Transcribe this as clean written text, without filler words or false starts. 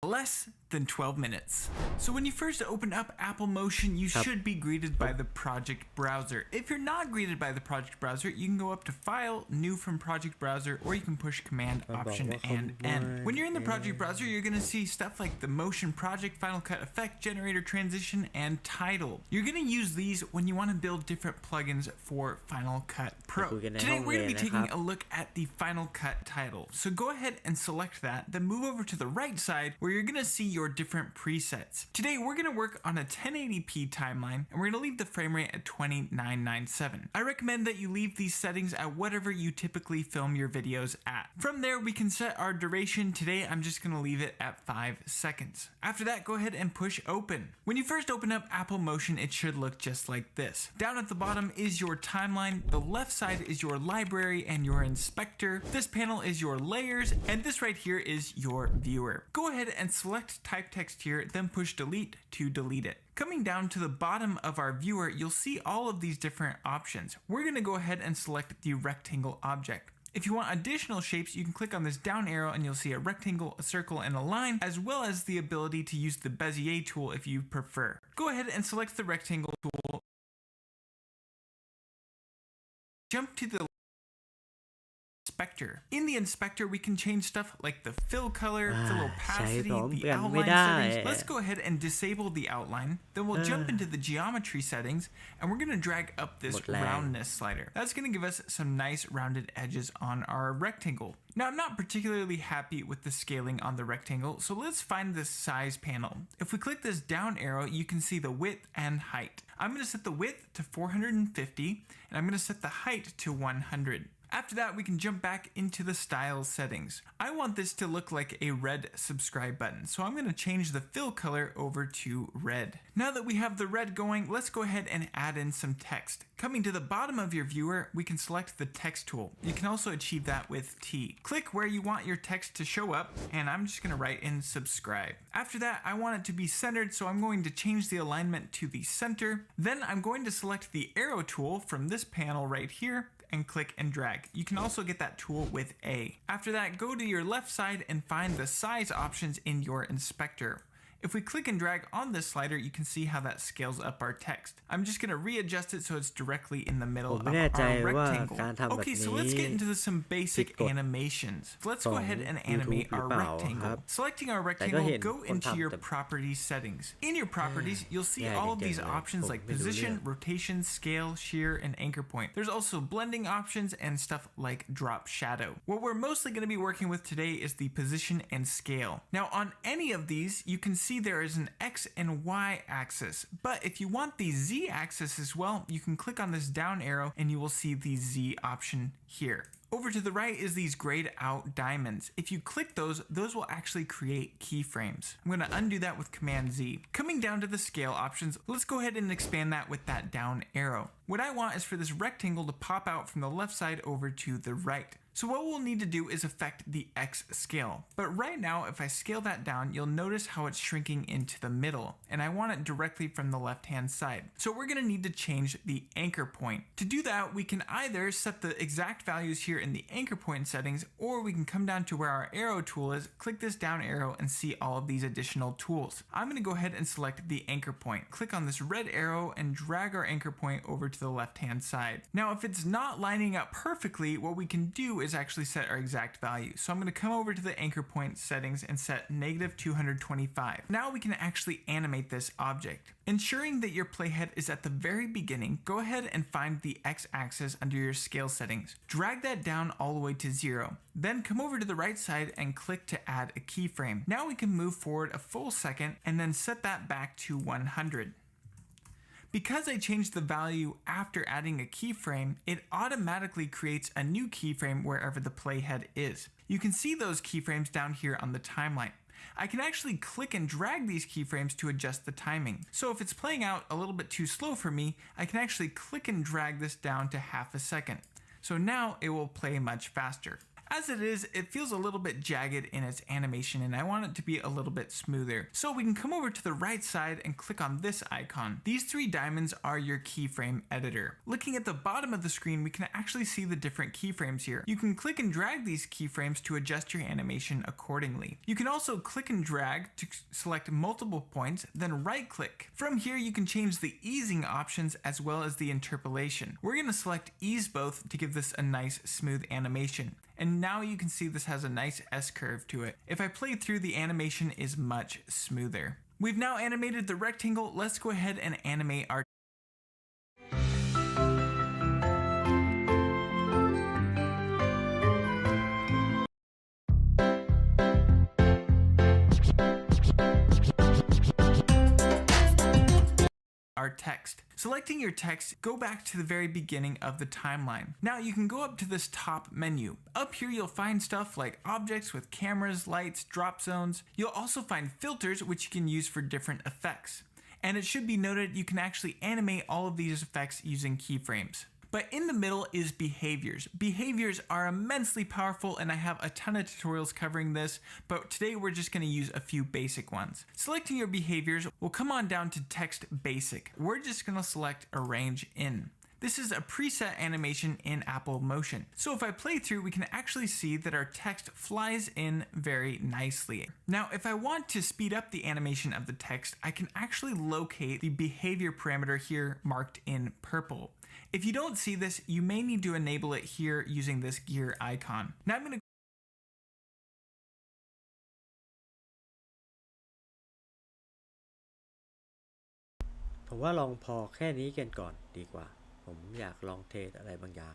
less than 12 minutes. So when you first open up Apple Motion, you should be greeted by the project browser. If you're not greeted by the project browser, you can go up to File, New from Project Browser, or you can push Command, Option, and N. When you're in the project browser, you're going to see stuff like the Motion Project, Final Cut Effect, Generator Transition, and Title. You're going to use these when you want to build different plugins for Final Cut Pro. Today we're going to be taking a look at the Final Cut title. So go ahead and select that, then move over to the right side where you're going to see your different presets. Today we're going to work on a 1080p timeline, and we're going to leave the frame rate at 2997. I recommend that you leave these settings at whatever you typically film your videos at. From there we can set our duration. Today I'm just going to leave it at 5 seconds. After that, go ahead and push open. When you first open up Apple Motion, it should look just like this. Down at the bottom is your timeline, the left side is your library and your inspector, this panel is your layers, and this right here is your viewer. Go ahead and select type text here, then push delete to delete it. Coming down to the bottom of our viewer, you'll see all of these different options. We're going to go ahead and select the rectangle object. If you want additional shapes, you can click on this down arrow and you'll see a rectangle, a circle, and a line, as well as the ability to use the Bezier tool if you prefer. Go ahead and select the rectangle tool. Jump to the inspector. In the inspector, we can change stuff like the fill color, fill opacity, the outline settings. Let's go ahead and disable the outline. Then we'll jump into the geometry settings, and we're going to drag up this roundness slider. That's going to give us some nice rounded edges on our rectangle. Now, I'm not particularly happy with the scaling on the rectangle, so let's find the size panel. If we click this down arrow, you can see the width and height. I'm going to set the width to 450, and I'm going to set the height to 100. After that, we can jump back into the style settings. I want this to look like a red subscribe button, so I'm going to change the fill color over to red. Now that we have the red going, let's go ahead and add in some text. Coming to the bottom of your viewer, we can select the text tool. You can also achieve that with T. Click where you want your text to show up, and I'm just going to write in subscribe. After that, I want it to be centered, so I'm going to change the alignment to the center. Then I'm going to select the arrow tool from this panel right here, and click and drag. You can also get that tool with A. After that, go to your left side and find the size options in your inspector. If we click and drag on this slider, you can see how that scales up our text. I'm just going to readjust it so it's directly in the middle of our rectangle. Okay, so let's get into some basic animations. Let's go ahead and animate our rectangle. Selecting our rectangle, go into your properties settings. In your properties, you'll see all of these options like position, rotation, scale, shear, and anchor point. There's also blending options and stuff like drop shadow. What we're mostly going to be working with today is the position and scale. Now, on any of these, you can see there is an X and Y axis, but if you want the Z axis as well, you can click on this down arrow and you will see the Z option here. Over to the right is these grayed out diamonds. If you click those will actually create keyframes. I'm going to undo that with Command Z. Coming down to the scale options, let's go ahead and expand that with that down arrow. What I want is for this rectangle to pop out from the left side over to the right. So what we'll need to do is affect the X scale. But right now, if I scale that down, you'll notice how it's shrinking into the middle, and I want it directly from the left-hand side. So we're gonna need to change the anchor point. To do that, we can either set the exact values here in the anchor point settings, or we can come down to where our arrow tool is, click this down arrow, and see all of these additional tools. I'm gonna go ahead and select the anchor point. Click on this red arrow and drag our anchor point over to the left-hand side. Now, if it's not lining up perfectly, what we can do is actually set our exact value. So I'm going to come over to the anchor point settings and set -225. Now we can actually animate this object. Ensuring that your playhead is at the very beginning, go ahead and find the X axis under your scale settings. Drag that down all the way to 0. Then come over to the right side and click to add a keyframe. Now we can move forward a full second and then set that back to 100. Because I changed the value after adding a keyframe, it automatically creates a new keyframe wherever the playhead is. You can see those keyframes down here on the timeline. I can actually click and drag these keyframes to adjust the timing. So if it's playing out a little bit too slow for me, I can actually click and drag this down to half a second. So now it will play much faster. As it is, it feels a little bit jagged in its animation and I want it to be a little bit smoother. So we can come over to the right side and click on this icon. These 3 diamonds are your keyframe editor. Looking at the bottom of the screen, we can actually see the different keyframes here. You can click and drag these keyframes to adjust your animation accordingly. You can also click and drag to select multiple points, then right click. From here, you can change the easing options as well as the interpolation. We're going to select ease both to give this a nice smooth animation. And now you can see this has a nice S-curve to it. If I play through, the animation is much smoother. We've now animated the rectangle. Let's go ahead and animate our text. Selecting your text, go back to the very beginning of the timeline. Now you can go up to this top menu. Up here you'll find stuff like objects with cameras, lights, drop zones. You'll also find filters which you can use for different effects. And it should be noted you can actually animate all of these effects using keyframes. But in the middle is behaviors. Behaviors are immensely powerful and I have a ton of tutorials covering this, but today we're just going to use a few basic ones. Selecting your behaviors, we'll come on down to text basic. We're just going to select arrange in. This is a preset animation in Apple Motion. So if I play through, we can actually see that our text flies in very nicely. Now, if I want to speed up the animation of the text, I can actually locate the behavior parameter here marked in purple. If you don't see this, you may need to enable it here using this gear icon. Now I'm going toผมว่าลองพอแค่นี้กันก่อนดีกว่าผมอยากลองเทสอะไรบางอย่าง